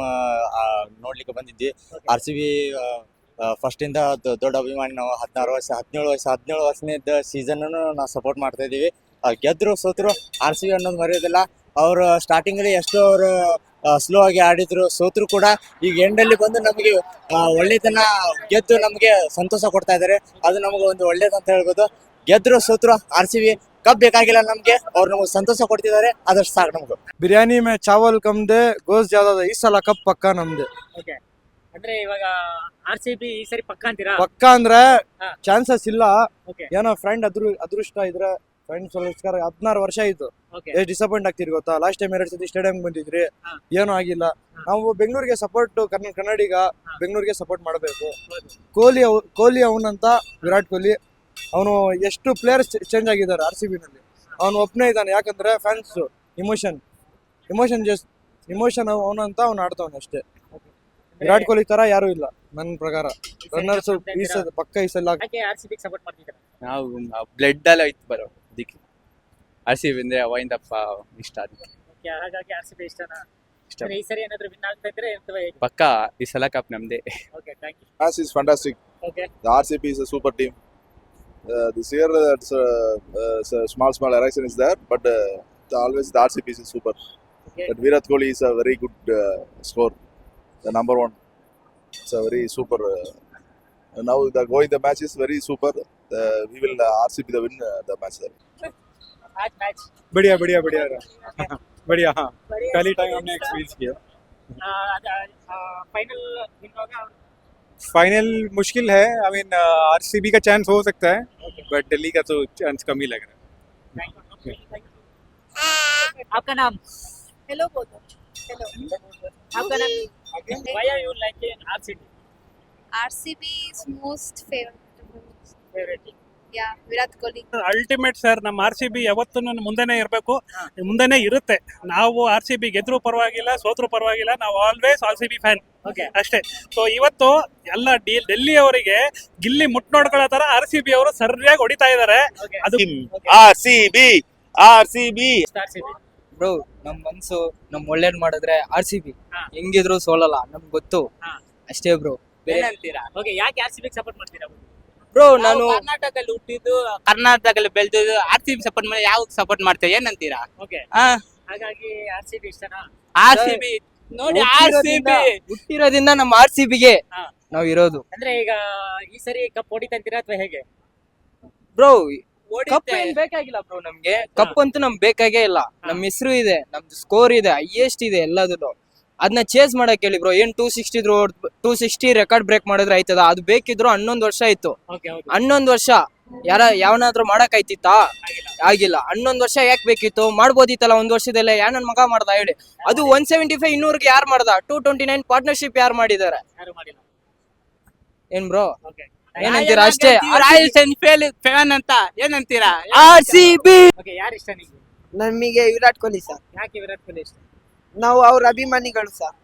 ನೋಡ್ಲಿಕ್ಕೆ ಬಂದಿದ್ವಿ. RCB ಫಸ್ಟ್ ಇಂದ ದೊಡ್ಡ ಅಭಿಮಾನಿ ನಾವು. 17 ವರ್ಷದ ಸೀಸನ್ ನಾವು ಸಪೋರ್ಟ್ ಮಾಡ್ತಾ ಇದೀವಿ. ಗೆದ್ರು ಸೋತರು RCB ಅನ್ನೋದು ಮರೆಯೋದಿಲ್ಲ. ಅವರು ಸ್ಟಾರ್ಟಿಂಗ್ ಅಲ್ಲಿ ಎಷ್ಟೋ ಅವರು ಸ್ಲೋ ಆಗಿ ಆಡಿದ್ರು, ಸೋತರು ಕೂಡ ಈಗ ಎಂಡಲ್ಲಿ ಬಂದು ನಮಗೆ ಒಳ್ಳೆತನ ಗೆದ್ದು ನಮಗೆ ಸಂತೋಷ ಕೊಡ್ತಾ ಇದ್ದಾರೆ. ಅದು ನಮಗೆ ಒಂದು ಒಳ್ಳೇದಂತ ಹೇಳ್ಬೋದು. ಗೆದ್ರು ಸೋತರು RCB ಕಪ್ ಬೇಕಾಗಿಲ್ಲ ನಮ್ಗೆ, ಅವ್ರು ನಮಗೆ ಸಂತೋಷ ಕೊಡ್ತಿದ್ದಾರೆ, ಅದಷ್ಟು ಸಾಕು ನಮ್ಗೆ. ಬಿರಿಯಾನಿ ಮೇ ಚಾವಲ್ ಕಮ್ದೆ ಗೋಸ್ ಜಾದ. ಈ ಸಲ ಕಪ್ ಪಕ್ಕ ನಮ್ದೆ. ಓಕೆ, ಅಂದ್ರೆ ಇವಾಗ RCB ಈ ಸರಿ ಪಕ್ಕ ಅಂತೀರಾ? ಪಕ್ಕ ಅಂದ್ರೆ ಚಾನ್ಸಸ್ ಇಲ್ಲ. Okay. ಏನೋ ಫ್ರೆಂಡ್ ಅದೃಷ್ಟ ಇದ್ರೆ ಫ್ರೆಂಡ್ಸ್ಗೋಸ್ಕರ 16 ವರ್ಷ ಆಯ್ತು. Okay. ಎಷ್ಟು ಡಿಸಪಾಯಿಂಟ್ ಆಗ್ತಿರಿ ಗೊತ್ತಾ? ಲಾಸ್ಟ್ ಟೈಮ್ 2 ಸತಿ ಸ್ಟೇಡಿಯಂ ಬಂದಿದ್ರಿ, ಏನೂ ಆಗಿಲ್ಲ. ನಾವು ಬೆಂಗಳೂರಿಗೆ ಸಪೋರ್ಟ್, ಕನ್ನಡಿಗ ಬೆಂಗಳೂರಿಗೆ ಸಪೋರ್ಟ್ ಮಾಡಬೇಕು. ಕೊಹ್ಲಿ ಅವನಂತ ವಿರಾಟ್ ಕೊಹ್ಲಿ ಅವನು ಎಷ್ಟು ಪ್ಲೇಯರ್ಸ್ ಚೇಂಜ್ ಆಗಿದ್ದಾರೆ RCB ನಲ್ಲಿ, ಅವನು ಒಬ್ಬನೇ ಇದ್ದಾನೆ. ಯಾಕಂದ್ರೆ ಫ್ಯಾನ್ಸ್ ಇಮೋಷನ್ ಅವನಂತ ಅವ್ನು ಆಡ್ತಾವನೆ ಅಷ್ಟೇ. ವಿರಾಟ್ ಕೊಹ್ಲಿ ತರ ಯಾರು ಇಲ್ಲ ನನ್ನ ಪ್ರಕಾರ. ರನ್ನರ್ಸ್ ಪಕ್ಕ ಈ ಸಲ ಯಾಕೆ RCB ಸಪೋರ್ಟ್ ಮಾಡ್ತಿದ್ದೀರಾ? ನಾವು ಬ್ಲಡ್ ಎಲ್ಲ ಇತ್ತು ಬರೋ ಅದಕ್ಕೆ RCB ಅಂದ್ರೆ ಅವಾಗಿಂದಪ್ಪ ಇಷ್ಟ ಅದಕ್ಕೆ. Okay, ಹಾಗಾಗಿ RCB ಇಷ್ಟನಾ? ಅಂದ್ರೆ ಈ ಸರಿ ಏನಾದ್ರು ವಿನ್ ಆಗ್ತಾ ಇದ್ರೆ ಅಥವಾ ಹೇಗೆ? ಪಕ್ಕ ಈ ಸಲ ಕಪ್ ನಮ್ದೇ. Okay, thank you. Match is fantastic. Okay. The RCB is a super team. This year, small erection is there, but always the RCB is super. Okay. But Virat Kohli is a very good score, the number one. It's a very super. Now the match is very super. We will RCB the win the match there. आज मैच बढ़िया बढ़िया हाँ, पहली टाइम हमने एक्सपीरियंस किया. फाइनल विन होगा? फाइनल मुश्किल है. आई मीन RCB का चांस हो सकता है, बट दिल्ली का तो चांस कम ही लग रहा है. आपका नाम? हेलो बोलो. हेलो. आपका नाम? Why are you liking RCB? RCB is most Favorite team. yeah, Virat Kohli. Ultimate sir, ನಮ್ಮ RCB ಯಾವತ್ತೂ ಮುಂದೆನೇ ಇರಬೇಕು, ಮುಂದೆನೇ ಇರುತ್ತೆ. ನಾವು RCB ಗೆದ್ರು ಪರವಾಗಿಲ್ಲ, ಸೋತ್ರು ಪರವಾಗಿಲ್ಲ, ನಾವು ಆಲ್ವೇಸ್ RCB ಫ್ಯಾನ್ ಅಷ್ಟೇ. ಸೊ ಇವತ್ತು ಎಲ್ಲ ಡೆಲ್ಲಿ ಅವರಿಗೆ ಗಿಲ್ಲಿ ಮುಟ್ ನೋಡ್ಕೊಳ್ಳೋ ತರ RCB ಅವರು ಸರಿಯಾಗಿ ಹೊಡಿತಾ ಇದ್ದಾರೆ. ಅದು RCB ಬ್ರೋ, ನಮ್ ಮನ್ಸು ನಮ್ ಒಳ್ಳೇದ್ ಮಾಡಿದ್ರೆ RCB ಹೆಂಗಿದ್ರು ಸೋಲಲ್ಲ, ನಮ್ಗೆ ಗೊತ್ತು ಅಷ್ಟೇ ಬ್ರೋ. ಏನಂತೀರಾ? ಓಕೆ, ಯಾಕೆ RCB ಸಪೋರ್ಟ್ ಮಾಡ್ತೀರಾ? ಬ್ರೋ ನಾನು ಕರ್ನಾಟಕದಲ್ಲಿ ಹುಟ್ಟಿದ್ದು, ಕರ್ನಾಟಕದಲ್ಲಿ ಬೆಳೆದಿದ್ದು, RCB ಸಪೋರ್ಟ್ ಮಾಡಿ ಯಾವ ಸಪೋರ್ಟ್ ಮಾಡ್ತೇವೆ ಏನಂತೀರಾ? ಓಕೆ, ಹಾಗಾಗಿ RCB ಇಷ್ಟನಾ? RCB ನೋಡಿ, RCB ಹುಟ್ಟಿರೋದ್ರಿಂದ ನಮ್ಮ RCBಗೆ ನಾವ್ ಇರೋದು. ಅಂದ್ರೆ ಈಗ ಈ ಸರಿ ಕಪ್ ಹೊಡಿತಂತೀರಾ ಅಥವಾ ಹೇಗೆ? ಬ್ರೋ ಕಪ್ ಏನ್ ಬೇಕಾಗಿಲ್ಲ ಬ್ರೋ, ನಮ್ಗೆ ಕಪ್ ಅಂತೂ ನಮ್ಗೆ ಬೇಕಾಗೇ ಇಲ್ಲ. ನಮ್ ಹೆಸರು ಇದೆ, ನಮ್ದು ಸ್ಕೋರ್ ಇದೆ, ಹೈಯೆಸ್ಟ್ ಇದೆ ಎಲ್ಲದೂ. ಅದನ್ನ ಚೇಸ್ ಮಾಡಕ್ ಹೇಳಿ ಬ್ರೋ. ಏನ್ 260 ರೆಕಾರ್ಡ್ ಬ್ರೇಕ್ ಮಾಡಿದ್ರೆ ಆಯ್ತದ? ಅದು ಬೇಕಿದ್ರು 11 ವರ್ಷ ಆಯ್ತು. 11 ವರ್ಷ ಯಾವನಾದ್ರೂ ಮಾಡಕ್ ಆಯ್ತಿತ್ತಾ? ಆಗಿಲ್ಲ. 11 ವರ್ಷ ಯಾಕೆ ಬೇಕಿತ್ತು? ಮಾಡ್ಬೋದಿತ್ತಲ್ಲ ಒಂದ್ ವರ್ಷದಲ್ಲೇ. ನನ್ ಮಗ ಮಾಡ್ದ ಹೇಳಿ? ಅದು 175 200ಗೆ ಯಾರು ಮಾಡ್ದ? 229 ಪಾರ್ಟ್ನರ್ಶಿಪ್ ಯಾರು ಮಾಡಿದ್ದಾರೆ? ಏನ್ ಬ್ರೋ ಏನಂತೀರಾ? ಅಷ್ಟೇ. ರಾಯಲ್ ಫ್ಯಾನ್ ಅಂತ ಏನಂತೀರಾ? RCB. ಓಕೆ, ಯಾರು ಇಷ್ಟ ನಿಮ್ಗೆ? ನಮಗೆ ವಿರಾಟ್ ಕೊಹ್ಲಿ ಸರ್. ಯಾಕೆ ವಿರಾಟ್ ಕೊಹ್ಲಿ ಇಷ್ಟ? ನಾವು ಅವ್ರ ಅಭಿಮಾನಿಗಳು ಸರ್.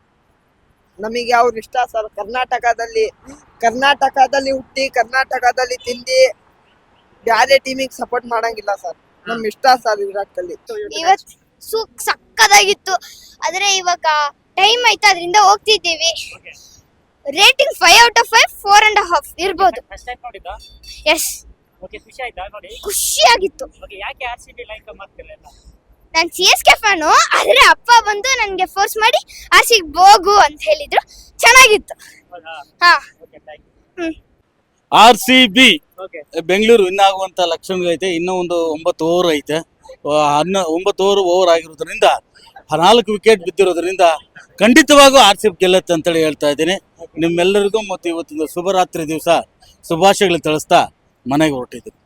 ನಮಗೆ ಅವ್ರು ಇಷ್ಟ ಸರ್. ಕರ್ನಾಟಕದಲ್ಲಿ ಹುಟ್ಟಿ ಕರ್ನಾಟಕದಲ್ಲಿ ತಿಂದಿ ಬೇರೆ ಟೀಮಿಗೆ ಸಪೋರ್ಟ್ ಮಾಡಂಗಿಲ್ಲ ಸರ್. ನಮ್ ಇಷ್ಟ ಸರ್ ವಿರಾಟ್ ಕೊಹ್ಲಿ. ಇವತ್ತು ಸಕ್ಕದಾಗಿತ್ತು. ಆದ್ರೆ ಇವಾಗ ಟೈಮ್ ಆಯ್ತು, ಅದರಿಂದ ಹೋಗ್ತಿದ್ದೀವಿ. ರೇಟಿಂಗ್ 5 out of 5, 4.5 ಇರ್ಬೋದು. ಫಸ್ಟ್ ಟೈಮ್ ನೋಡಿದ್ದಾ? ಎಸ್. ಓಕೆ, ಖುಷಿ ಆಯ್ತಾ ನೋಡಿ? ಖುಷಿಯಾಗಿತ್ತು. ಓಕೆ, ಯಾಕೆ RCB ಲೈಕ್ ಮಾಡ್ತಿರಲಿಲ್ಲ? ನಾನು CSK ಫ್ಯಾನು, ಆದ್ರೆ ಅಪ್ಪ ಬಂದು ನನಗೆ ಫೋರ್ಸ್ ಮಾಡಿ RCB ಹೋಗು ಅಂತ ಹೇಳಿದ್ರು. ಚೆನ್ನಾಗಿತ್ತು. ಹಾ, RCB ಬೆಂಗಳೂರು ವಿನ್ ಆಗುವಂತ ಲಕ್ಷಣ ಐತೆ. ಇನ್ನೂ ಒಂದು 9 ಓವರ್ ಐತೆ. 9 ಓವರ್ ಆಗಿರೋದ್ರಿಂದ 4 ವಿಕೆಟ್ ಬಿದ್ದಿರೋದ್ರಿಂದ ಖಂಡಿತವಾಗೂ RCB ಗೆಲ್ಲುತ್ತೆ ಅಂತೇಳಿ ಹೇಳ್ತಾ ಇದ್ದೀನಿ. ನಿಮ್ಮೆಲ್ಲರಿಗೂ ಮತ್ತು ಇವತ್ತಿನ ಶುಭರಾತ್ರಿ ದಿವಸ ಶುಭಾಶಯಗಳು ತಿಳಿಸ್ತಾ ಮನೆಗೆ ಹೊರಟಿದ್ದೀನಿ.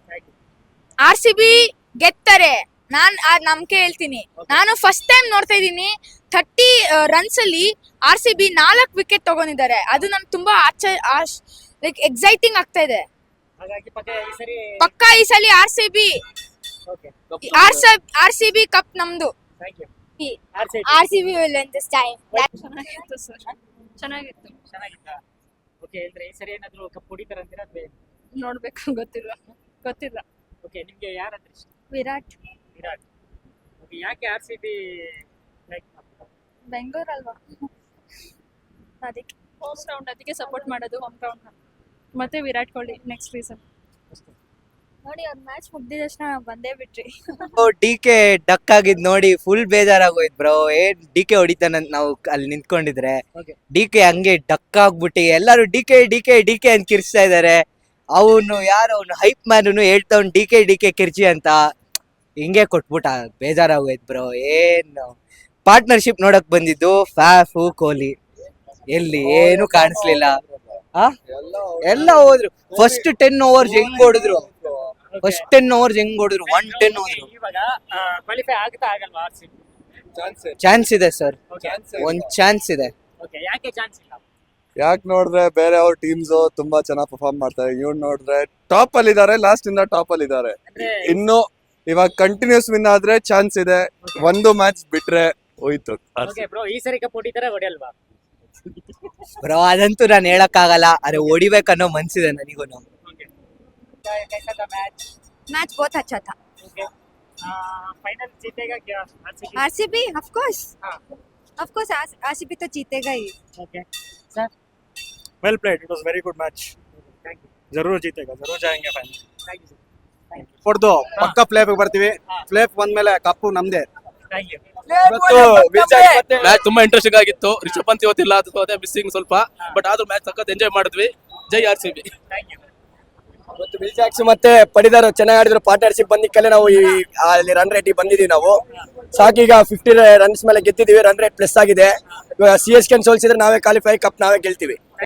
RCB ಗೆತ್ತಾರೆ. ನಾನ್ ನಂಬಿಕೆ ಹೇಳ್ತೀನಿ. ನಾನು ಫಸ್ಟ್ ಟೈಮ್ ನೋಡ್ತಾ ಇದ್ದೀನಿ. 30 ರನ್ಸ್ ಅಲ್ಲಿ RCB 4 ವಿಕೆಟ್ ತಗೊಂಡಿದ್ದಾರೆ. ಅದು ನನ್ಗೆ ತುಂಬಾ ಲೈಕ್ ಎಕ್ಸೈಟಿಂಗ್ ಆಗ್ತಾ ಇದೆ. ಹಾಗಾಗಿ ಪಕ್ಕ ಈ ಸಲ RCB ಕಪ್ ನಮ್ದು. RCB will win this time. ಚೆನ್ನಾಗಿತ್ತು ಸರ್, ಚೆನ್ನಾಗಿತ್ತಾ? ಓಕೆ, ಅಂದ್ರೆ ಈ ಸರಿ ಏನಾದ್ರು ಕಪ್ ಹೊಡಿತಾರಂತೀರಾ ಅಥವಾ ನೋಡ್ಬೇಕು, ಗೊತ್ತಿಲ್ಲ. ಓಕೆ, ನಿಮ್ಗೆ ಯಾರಂದ್ರೆ ಇಷ್ಟ? ವಿರಾಟ್. ಓಕೆ, ಯಾಕೆ RCB ಲೈಕ್ ಮಾಡ್ತೀರಾ? ಬೆಂಗಳೂರು ಅಲ್ವಾ, ಅದಕ್ಕೆ ಹೋಮ್ ಗ್ರೌಂಡ್, ಅದಕ್ಕೆ ಸಪೋರ್ಟ್ ಮಾಡೋದು ಹೋಮ್ ಗ್ರೌಂಡ್. ಮತ್ತೆ ವಿರಾಟ್ ಕೊಹ್ಲಿ ನೆಕ್ಸ್ಟ್ ರೀಸನ್. ನೋಡಿ, ಅವ್ರ ಮ್ಯಾಚ್ ಮುಗ್ದಿದ ತಕ್ಷಣ ಬಂದೇ ಬಿಟ್ರಿ. DK ಡಕ್ ಆಗಿದ್ ನೋಡಿ ಫುಲ್ ಬೇಜಾರಾಗೋಯ್ತು ಬ್ರೋ. DK ಹೊಡಿತಾನಂತ ನಾವು ಅಲ್ಲಿ ನಿಂತ್ಕೊಂಡಿದ್ರೆ DK ಹಂಗೆ ಡಕ್ ಆಗ್ಬಿಟ್ಟು ಎಲ್ಲರೂ DK ಅಂತ ಕಿರ್ಚ್ತಾ ಇದಾರೆ. ಅವನು ಹೈಪ್ ಮ್ಯಾನು ಹೇಳ್ತಾವ್ DK ಕಿರ್ಚಿ ಅಂತ. ಹಿಂಗೆ ಕೊಟ್ಬಿಟ್ಟ, ಬೇಜಾರಾಗೋಯ್ತು ಬ್ರೋ. ಏನು ಪಾರ್ಟ್ನರ್ಶಿಪ್ ನೋಡಕ್ ಬಂದಿದ್ದು ಫ್ಯಾಫು ಕೊಹ್ಲಿ, ಎಲ್ಲಿ ಏನು ಕಾಣಿಸ್ಲಿಲ್ಲ. ಎಲ್ಲ ಹೋದ್ರು. ಫಸ್ಟ್ 10 ಓವರ್ಸ್ ಹೆಂಗ್ ಹೊಡಿದ್ರು. Okay. 10 overs ಹೆಂಗ್ ಹೊಡಿದ್ರು 110 ಹೋದ್ರು. ಇವಾಗ ಕ್ವಾಲಿಫೈ ಆಗುತ್ತಾ ಆಗಲ್ವಾ ಆರ್ ಸಿ ಬಿ? ಚಾನ್ಸ್ ಇದೆ ಸರ್, ಒಂದ್ ಚಾನ್ಸ್ ಇದೆ. ಓಕೆ, ಯಾಕೆ ಚಾನ್ಸ್ ಇಲ್ಲ? ಯಾಕೆ ನೋಡಿದ್ರೆ ಬೇರೆ ಅವ್ರ ಟೀಮ್ಸ್ ತುಂಬಾ ಚೆನ್ನಾಗಿ ಪರ್ಫಾರ್ಮ್ ಮಾಡ್ತಾರೆ. ಇವ್ರು ನೋಡಿದ್ರೆ ಟಾಪ್ ಅಲ್ಲಿ ಇದಾರೆ, ಲಾಸ್ಟ್ ಇಂದ ಟಾಪ್ ಅಲ್ಲಿ ಇದಾರೆ. ಅಂದ್ರೆ ಇನ್ನು ಇವಾಗ ಕಂಟಿನ್ಯೂಸ್ ವಿನ್ ಆದ್ರೆ ಚಾನ್ಸ್ ಇದೆ, ಒಂದು ಮ್ಯಾಚ್ ಬಿಟ್ರೆ ಹೋಯ್ತು. ಓಕೆ ಬ್ರೋ, ಈ ಸರಿ ಕಪ್ ಹೊಡಿತಾರೆ ಹೊಡೆಯಲ್ವಾ? ಬ್ರೋ ಅದಂತೂ ನಾನು ಹೇಳಕ್ ಆಗಲ್ಲ, ಅರೆ ಹೊಡಿಬೇಕನ್ನೋ ಮನ್ಸಿದೆ ನನಗೂ. कैसा था मैच? मैच बहुत अच्छा था. ओके, फाइनल जीतेगा क्या आरसीबी? आरसीबी ऑफ कोर्स, हाँ. ऑफ कोर्स आरसीबी तो जीतेगा ही. Okay sir, well played, it was very good match. Thank you. ಜರೂರ್ ಜೀತೇಗಾ, ಜರೂರ್ ಜಾಯಂಗೆ final. Thank you. Thank you. ಹೊಡೆದು ಪಕ್ಕ ಪ್ಲೇ ಆಫ್ ಬರ್ತೀವಿ. ಪ್ಲೇ ಆಫ್ ಬಂದ್ಮೇಲೆ ಕಪ್ಪು ನಮ್ದೇ. Thank you. ಮ್ಯಾಚ್ ತುಂಬಾ ಇಂಟ್ರೆಸ್ಟಿಂಗ್ ಆಗಿತ್ತು. ರಿಷಬ್ ಪಂತ್ ಇವತ್ತಿಲ್ಲ, ಅದು ಮಿಸ್ಸಿಂಗ್ ಸ್ವಲ್ಪ, ಬಟ್ ಆದ್ರೂ ಮ್ಯಾಚ್ ಸಖತ್ ಎಂಜಾಯ್ ಮಾಡಿದ್ವಿ. ಜೈ ಆರ್ಸಿಬಿ. Thank you. ಇವತ್ತು ವಿಲ್ಜಾಕ್ಸ್ ಮತ್ತೆ ಪಡಿದಾರ್ ಚೆನ್ನಾಗಿ ಆಡಿದ್ರು. ಪಾರ್ಟ್ನರ್ಶಿಪ್ ಬಂದಿಕ್ಕಲ್ಲೇ ನಾವು ಅಲ್ಲಿ ರನ್ ರೇಟ್ ಬಂದಿದೀವಿ ನಾವು. ಸಾಕೀಗ 50 ರನ್ಸ್ ಮೇಲೆ ಗೆದ್ದಿದೀವಿ, ರನ್ ರೇಟ್ ಪ್ಲಸ್ ಆಗಿದೆ. CSK ಸೋಲ್ಸಿದ್ರೆ ನಾವೇ ಕ್ವಾಲಿಫೈ, ಕಪ್ ನಾವೇ ಗೆಲ್ತೀವಿ.